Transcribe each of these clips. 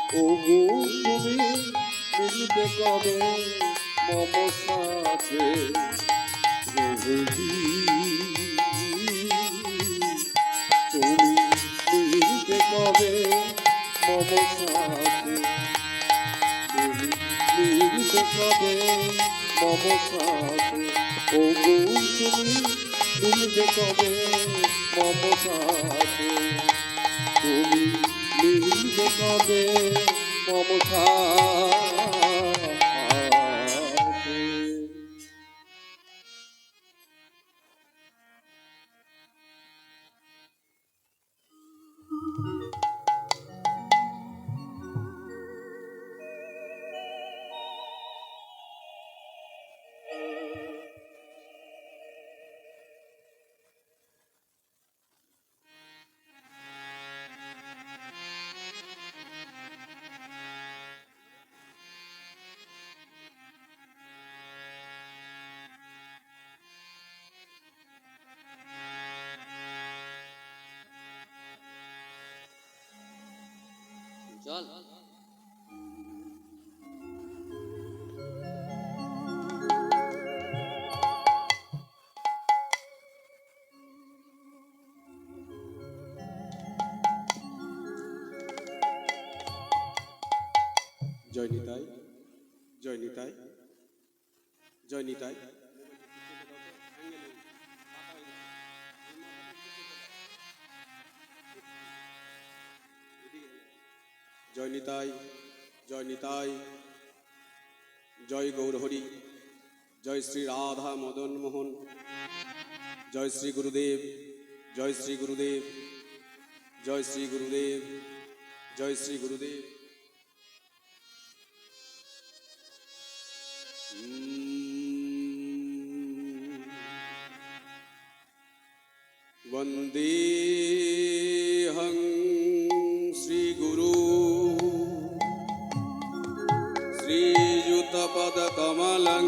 ও গো তুমি মিলবে কবে মম সাথে রোজি তুমি মিলবে কবে মম সাথে তুমি মিলবে কবে মম সাথে ও গো তুমি মিলবে কবে মম সাথে তুমি মিলবে কবে মম সাথে। চল জয় নিতাই, জয় নিতাই, জয় নিতাই। জয় নিতাই, জয় নিতাই, জয় গৌরহরি, জয় শ্রী রাধা মদন মোহন, জয় শ্রী গুরুদেব, জয় শ্রী গুরুদেব, জয় শ্রী গুরুদেব, জয় শ্রী গুরুদেব। वन्देऽहं श्रीगुरु श्रीयुतपदकमलं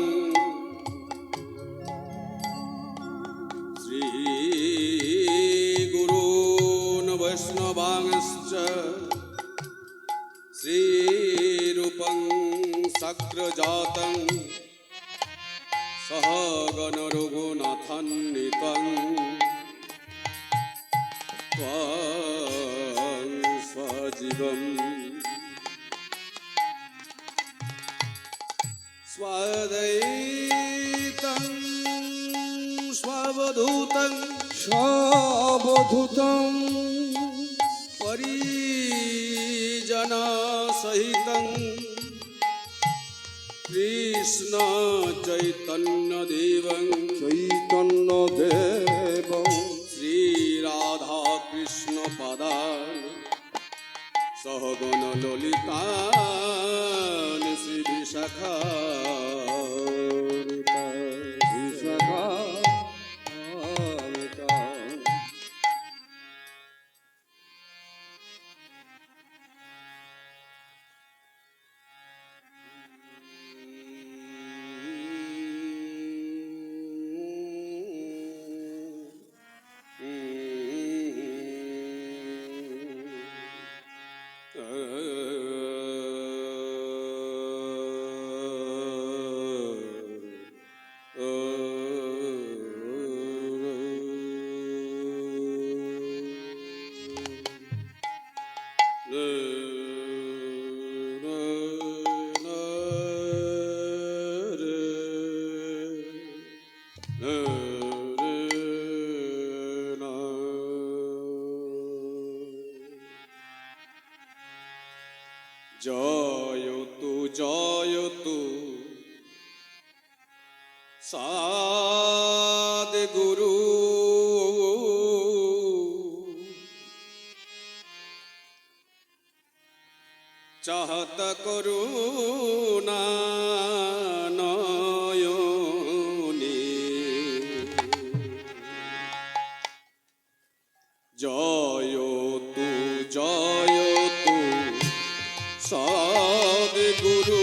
श्रीगुरून् वैष्णवांश्च श्रीरूपं सक्रजातं सहगण रघुनाथान्वितं स्वजीवम् स्वदैतं स्ववधूतं সাবধূতং परिजनसहितं कृष्ण चैतन्यदेवं চৈতন্যদেবং श्रीराधा कृष्ण पदान् सहगण ललितान् श्रीविशाखा জয়তু জয়তু সাদগুরু চাহত করুণা নয়নে জয়তু জয়তু সদ্গুরু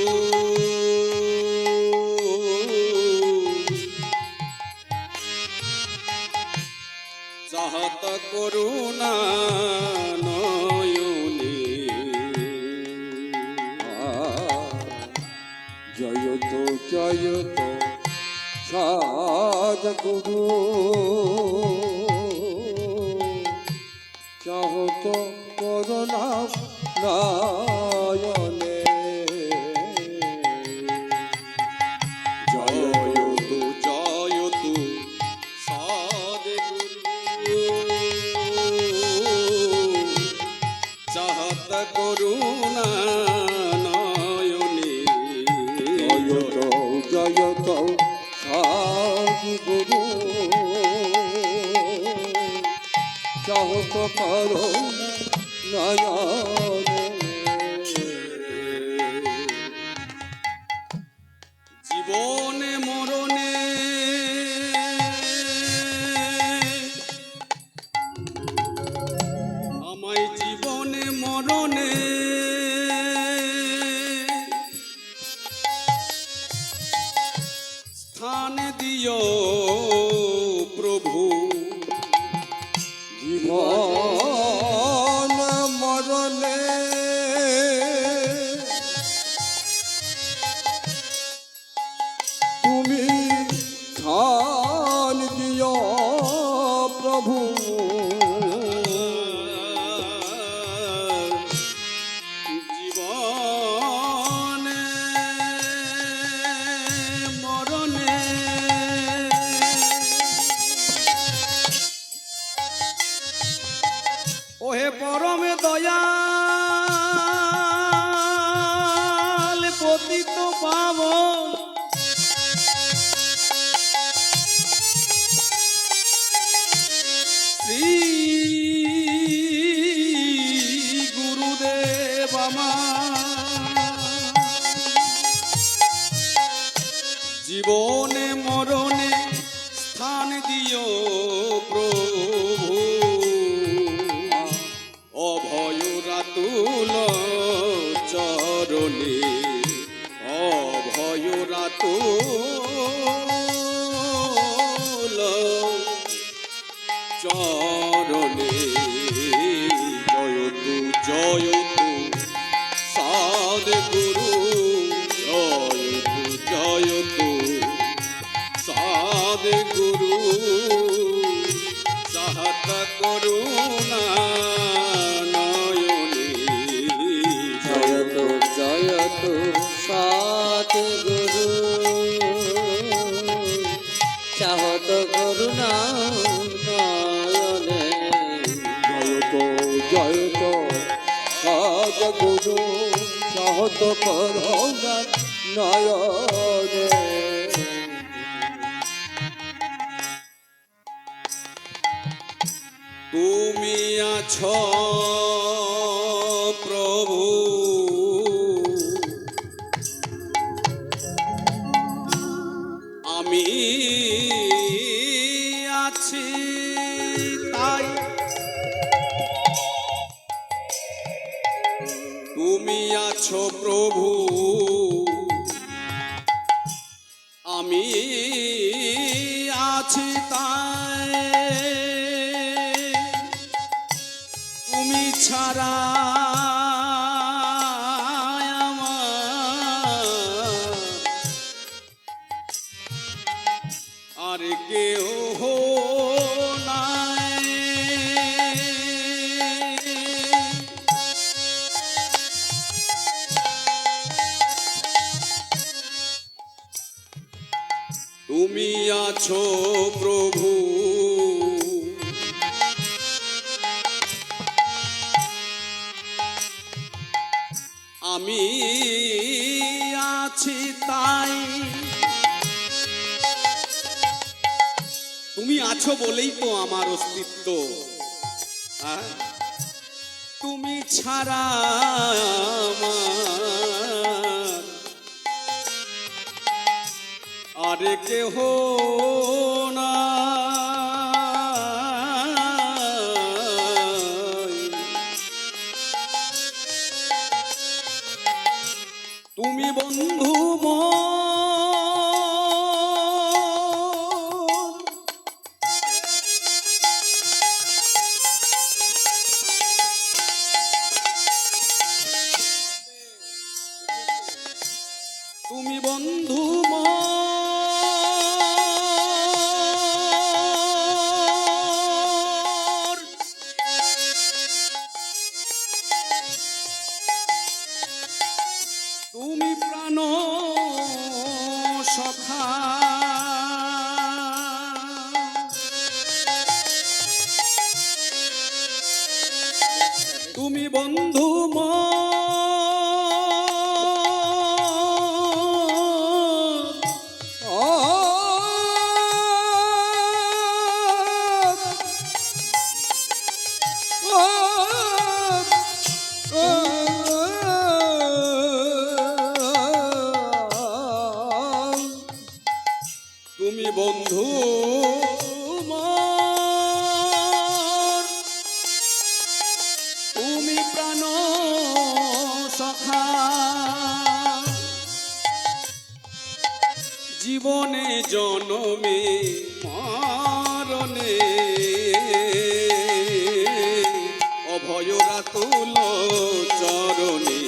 করুণা নয়নে জয়ত সদ্গুরু চাহত করুণা নয়নে জয়তু জয়তু সদ্গুরু চাহত করুণা নয়নে জয়ত জয়ত সদ্গুরু চাহত করুণা নয়নে জীবনে মরণে আমায় জীবনে মরণে স্থান দিও প্রভু জীবন মরণে তুমি স্থান দিও প্রভু জীবনে মরণে ওহে পরমে দয়াল পতিত পাবন শ্রী গুরুদেব আমার জীবনে মরণে স্থান দিও প্রভু অভয় রাতুল চরণে অভয় রাতুল চরণে জয়তু জয়তু সদ্গুরু জয়তু জয়তু সদ্গুরু চাহত করুণা নয়নে জয়ত জয়ত সদ্গুরু চাহত করুণা নয়নে জয়ত জয়ত সদ্গুরু চাহত করুণা নয়নে তুমি আছো প্রভু আমি আছি তাই তুমি আছো প্রভু আমি আছি তাই তুমি ছাড়া আমার আর কেউ নাই তুমি আছো প্রভু আমি আছি তাই তুমি আছো বলেই তো আমার অস্তিত্ব হ্যাঁ? তুমি ছাড়া আমার আর কেহ নাই তুমি বন্ধু তুমি বন্ধু মোর, তুমি প্রাণ সখা, তুমি বন্ধু মোর, তুমি বন্ধু মোর, তুমি প্রাণ সখা, জীবনে জনমে মরণে অভয়রা তুল চরণে,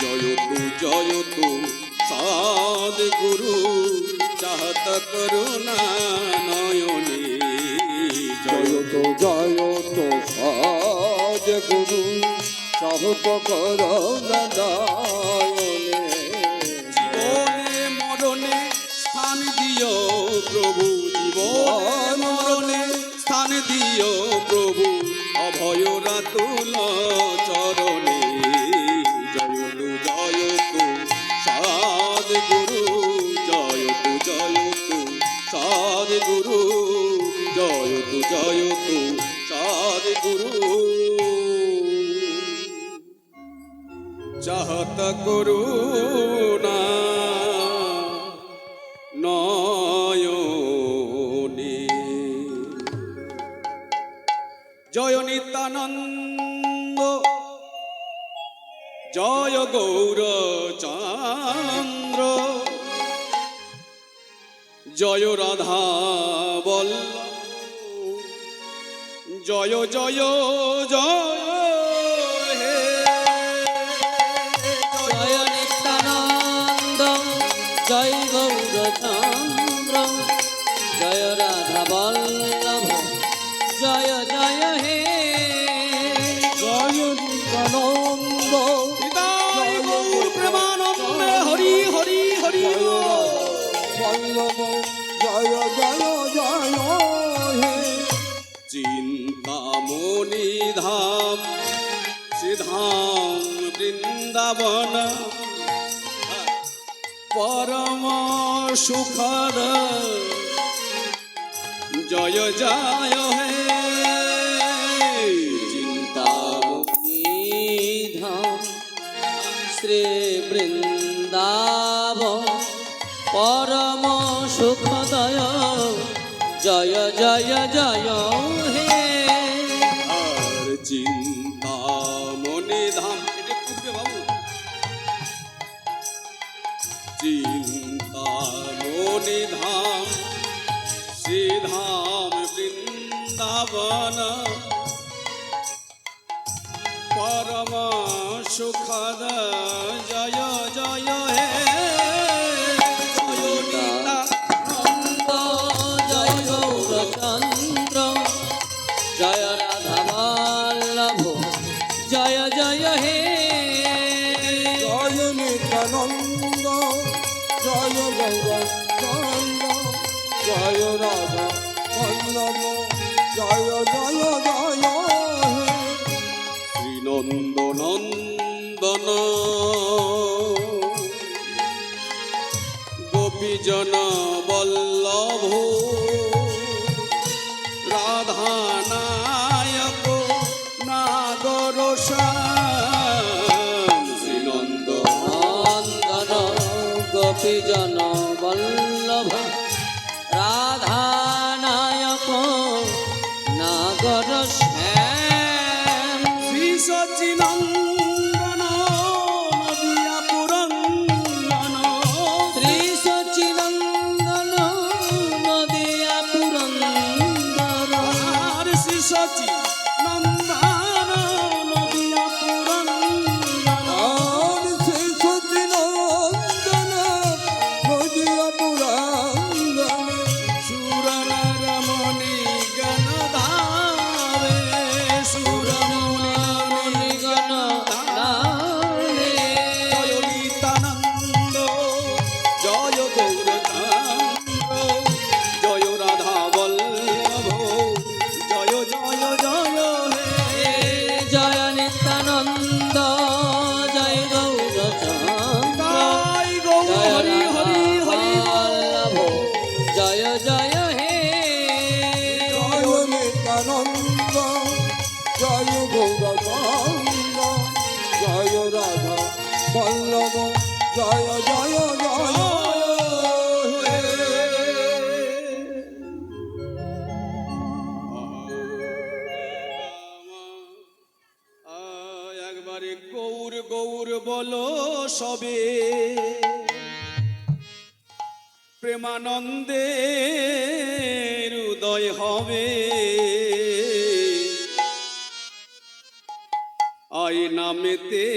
জয়তু জয়তু সাদ গুরু চাহত করুণা নয়নে, জয়ত জয়ত সাজ গুরু চাহত করুণা নয়নে। জীবনে মরণে স্থান দিও প্রভু, জীবন মরণে স্থান দিও প্রভু, অভয়রা তুল চরণে, জয়তু জয়তু সাদ গুরু, জয়তু জয়তু সাদ গুরু, জয়তু জয়তু সাদ গুরু, চাহত করুণা নয়নে। জয় নিত্যানন্দ, জয় গৌরচন্দ্র, জয় রাধা বল্লভ, জয় জয় জয় হে। জয় নিত্যানন্দ, জয় গৌরচন্দ্র, জয় রাধা বল্লভ, জয় জয় হে। জয় নিত্যানন্দ, নিতাই গৌর প্রেমানন্দে হরি হরি হরি বল। বল্লভ, জয় জয় জয় হে। চিন্তামণি ধাম সিধাম বৃন্দাবন, পরম সুখদ জয় জয় হে। চিন্তামণি ধাম শ্রী বৃন্দাবন, পরম সুখদয় জয় জয় জয় হে। আর চিন্তামণি ধাম, এটা পূর্বে বাবু, চিন্তামণি ধাম শ্রীধাম বৃন্দাবন, পরম সুখদ জয় জয় হে। জয় নিত্যানন্দ, জয় গৌরচন্দ্র, জয় রাধা বল্লভ, জয় জয় হে। জয় নিত্যানন্দ, জয় গৌরচন্দ্র, জয় রাধা বল্লভ, জয় জয় জয় হে। শ্রীনন্দ নন্দন, গোপীজন বল্লভ, রাধা নায়ক নাগর শ্যাম। শ্রীনন্দ নন্দন গোপীজন বল্লভ, রাধা নায়ক নাগর শ্যাম। শ্রী সচিনন্দন নদিয়া পুরন্দন, শ্রী সচিনন্দন বল্লভ জয় জয় জয় হে। একবারে গৌর গৌর বলো সবে, প্রেমানন্দের উদয় হবে। আই নামেতে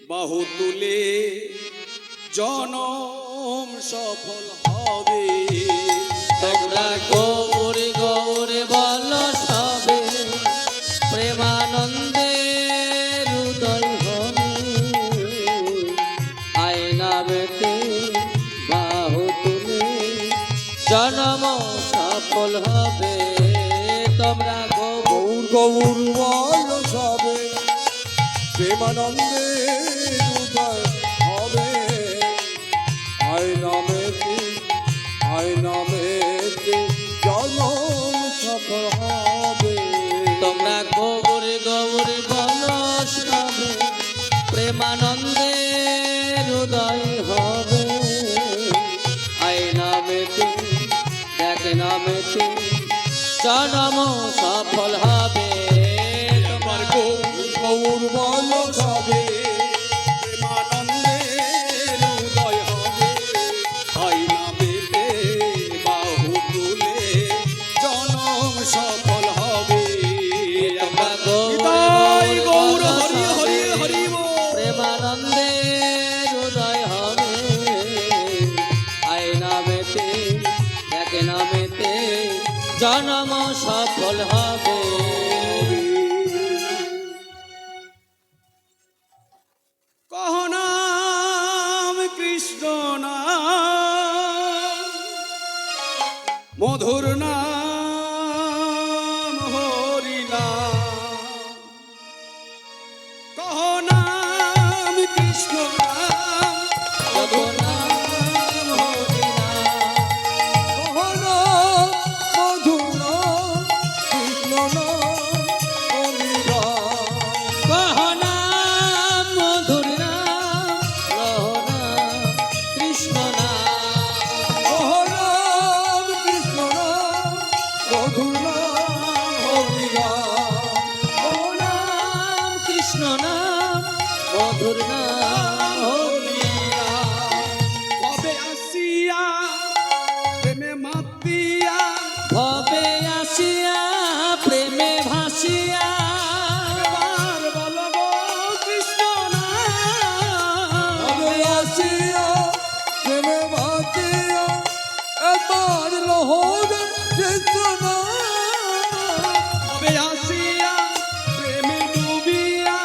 বাহু তুলে জনম সফল হবে। তোমরা গৌর গৌর বল সবে, প্রেমানন্দের উদয় হবে। আয়না বেতে বাহু তুলে জন্ম সফল হবে। তোমরা গৌর গৌর বল সবে, প্রেমানন্দে উদয় হবে। আয় নামেতে জনম সফল হবে। তোমরা গৌর গৌর বল সবে, প্রেমানন্দের উদয় হবে। আয় নামেতে দেখ নামেতে জন্ম সফল হবে। এবার গৌর গৌর বল সবে, প্রেমানন্দের উদয় হবে। আই নামেতে বাহু তুলে জনম সফল হবে। তোমরা নিতাই গৌর বল হরি হরি সবে, হরি বল। প্রেমানন্দের উদয় হবে। আয় নামেতে দেখ নামেতে জন্ম সফল হবে। কহ নাম কৃষ্ণ নাম, মধুর নাম হরি নাম। কহ নাম কৃষ্ণ নাম, মধুর নাম হরি নাম। মোহন মধুর কৃষ্ণ অমিরা। কহ নাম মধুর নাম, কহ নাম কৃষ্ণ নাম। মোহন কৃষ্ণ মধুর অমিরা। কহ নাম কৃষ্ণ নাম, মধুর নাম হরি নাম। কবে আসিয়া প্রেমে মাতিয়া, ভবে আসিয়া প্রেমে ভাসিয়া, একবার বলো গো কৃষ্ণ নাম। আমি আসিয়া প্রেমে মাতিয়া, একবার লোহর কৃষ্ণ। কবে আসিয়া প্রেমে ডুবিয়া,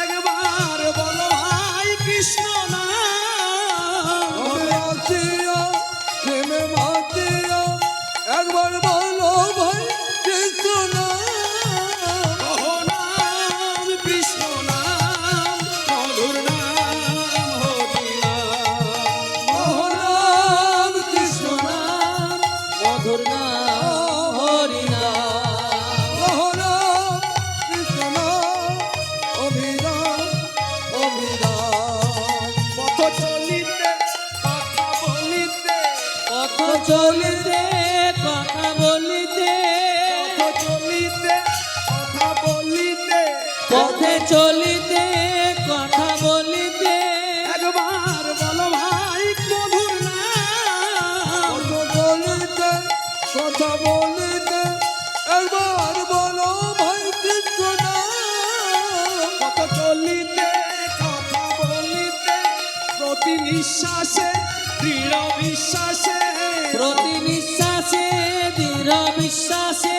একবার বলো ভাই কৃষ্ণ নাম। আমি আসিয়া প্রেমে মাতিয়া, একবার বলো ভাই কৃষ্ণ। কহ নাম কৃষ্ণ নাম, মধুর নাম হরি নাম। মোহন কৃষ্ণ নাম মধুর নাম হরি নাম। মোহন কৃষ্ণ অমিরা অমিরা। পথ চলিতে কথা বলিতে, পথ চলিতে কথা বলিতে, পথ চলিতে কথা বলিতে, পথে চলিতে কথা বলিতে, একবার বলো ভাই মধুর নাম। কথা বলিতে একবার বলো ভাই কৃষ্ণ। পথ চলিতে কথা বলিতে, প্রতি নিঃশ্বাসে দৃঢ় বিশ্বাসে, প্রতি নিঃশ্বাসে দৃঢ় বিশ্বাসে,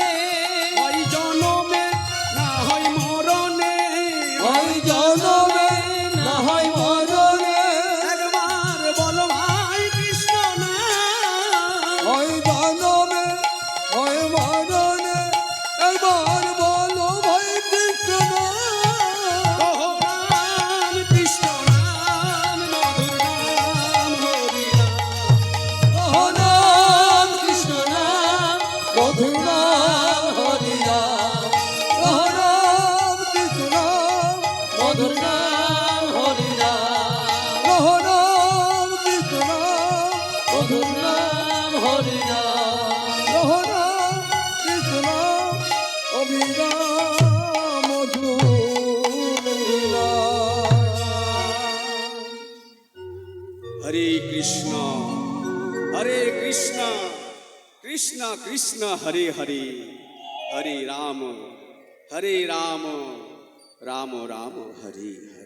হয় জনমে না হয় মরণে, হয় জনমে না হয় মরণে, একবার বলো ভাই কৃষ্ণ নাম। হয় জনমে হয় মরণে, একবার বলো ভাই কৃষ্ণ। কহ নাম কৃষ্ণ নাম, মধুর নাম হরি নাম। নাম কৃষ্ণ নাম মধুর নাম হরি নাম। নাম হরে কৃষ্ণ কৃষ্ণ কৃষ্ণ হরে হরে হরে রাম রাম রাম হরে হরে।